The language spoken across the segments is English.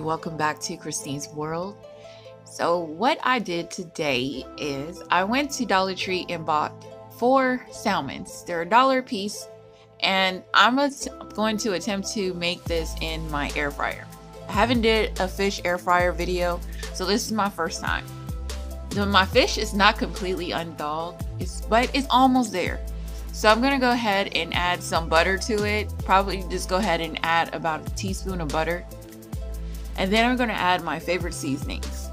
welcome back to Christine's World. So what I did today is I went to Dollar Tree and bought 4 salmons. They're $1 a piece, and I'm going to attempt to make this in my air fryer. I haven't did a fish air fryer video, so this is my first time. My fish is not completely unthawed, but it's almost there. So I'm gonna go ahead and add some butter to it. Probably just go ahead and add about a teaspoon of butter. And then I'm gonna add my favorite seasonings.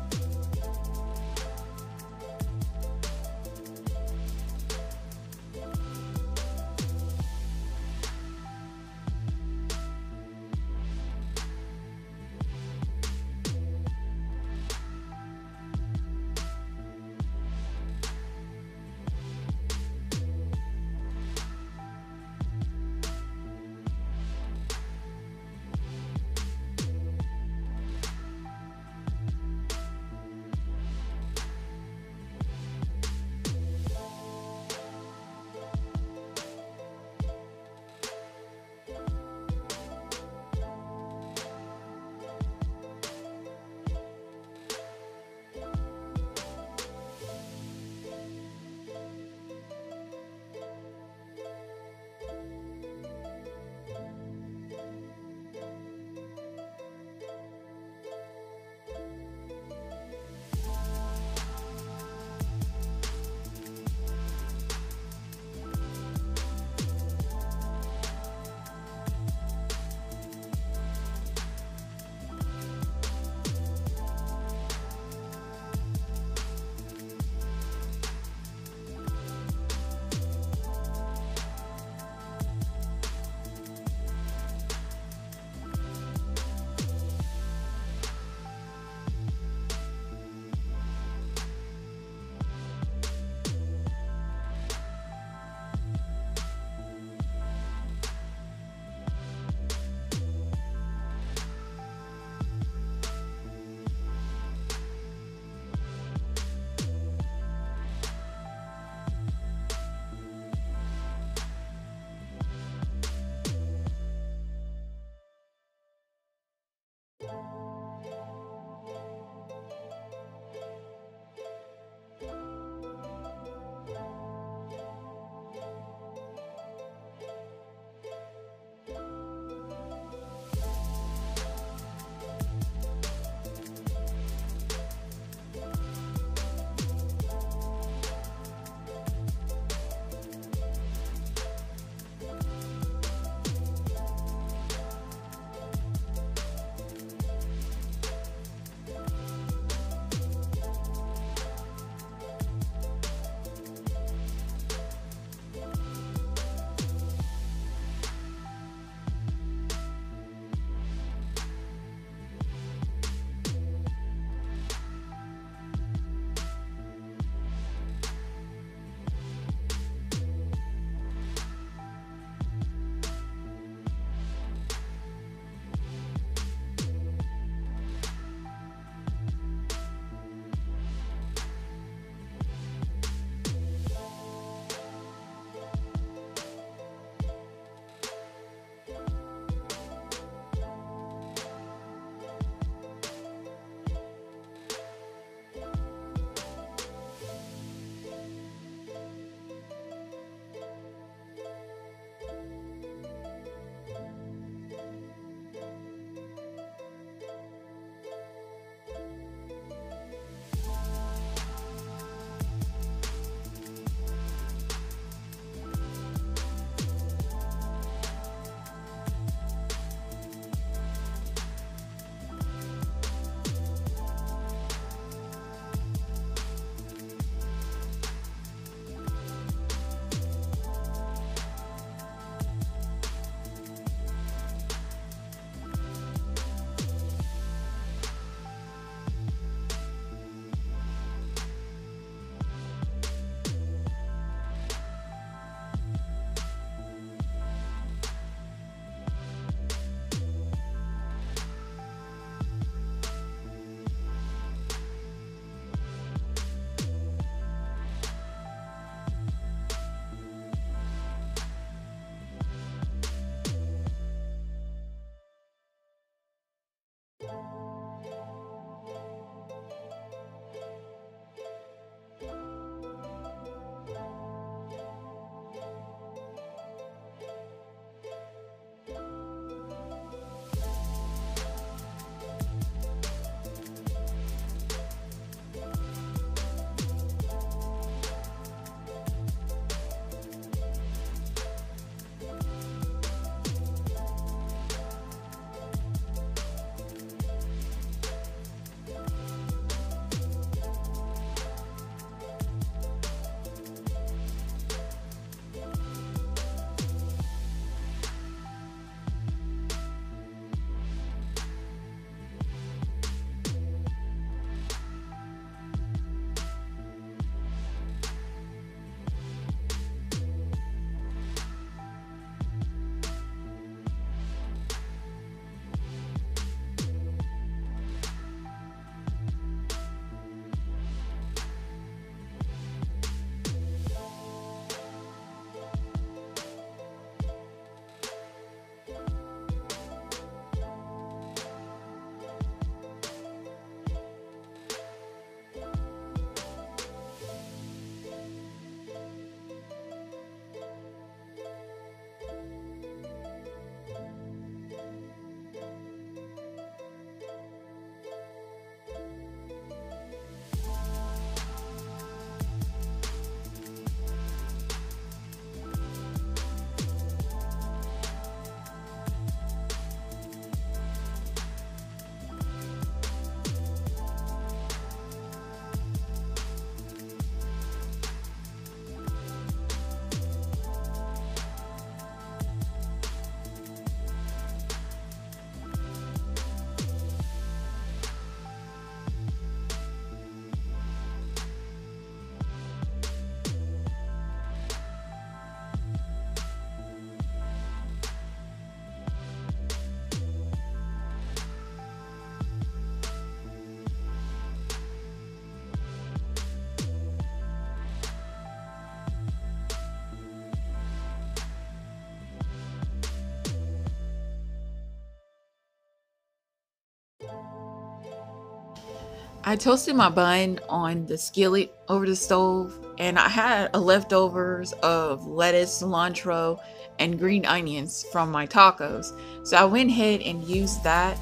I toasted my bun on the skillet over the stove, and I had a leftovers of lettuce, cilantro, and green onions from my tacos. So I went ahead and used that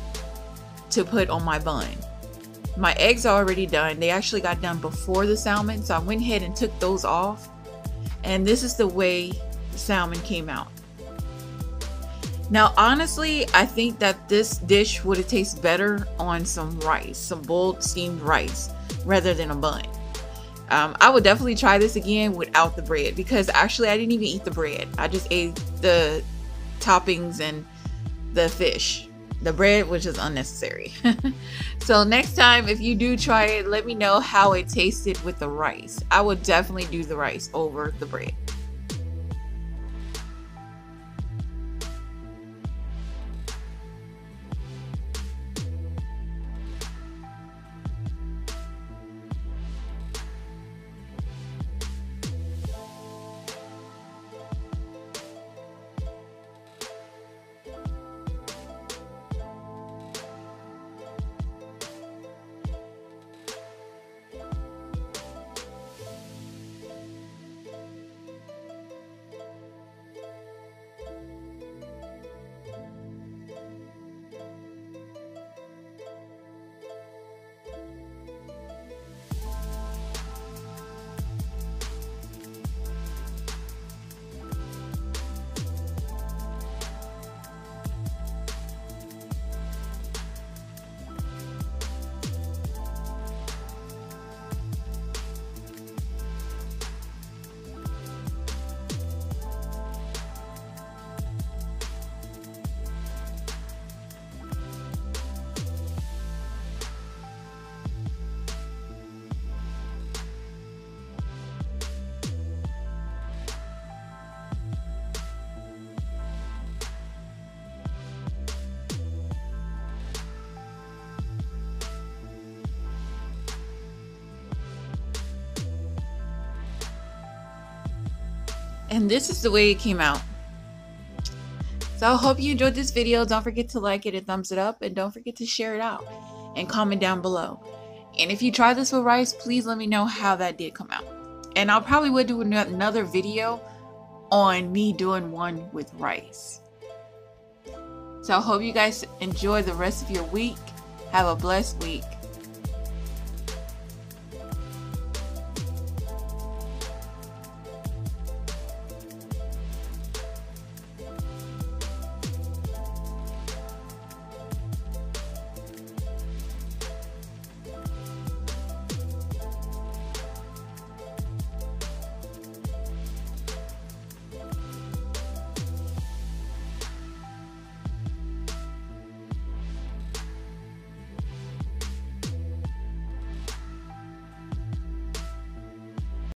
to put on my bun. My eggs are already done. They actually got done before the salmon, so I went ahead and took those off. And this is the way the salmon came out. Now, honestly, I think that this dish would have tasted better on some rice, some boiled steamed rice, rather than a bun. I would definitely try this again without the bread, because actually I didn't even eat the bread. I just ate the toppings and the fish. The bread was just unnecessary. So next time, if you do try it, let me know how it tasted with the rice. I would definitely do the rice over the bread. And this is the way it came out. So I hope you enjoyed this video. Don't forget to like it and thumbs it up, and don't forget to share it out and comment down below. And if you try this with rice, please let me know how that did come out. And I'll probably would do another video on me doing one with rice. So I hope you guys enjoy the rest of your week. Have a blessed week.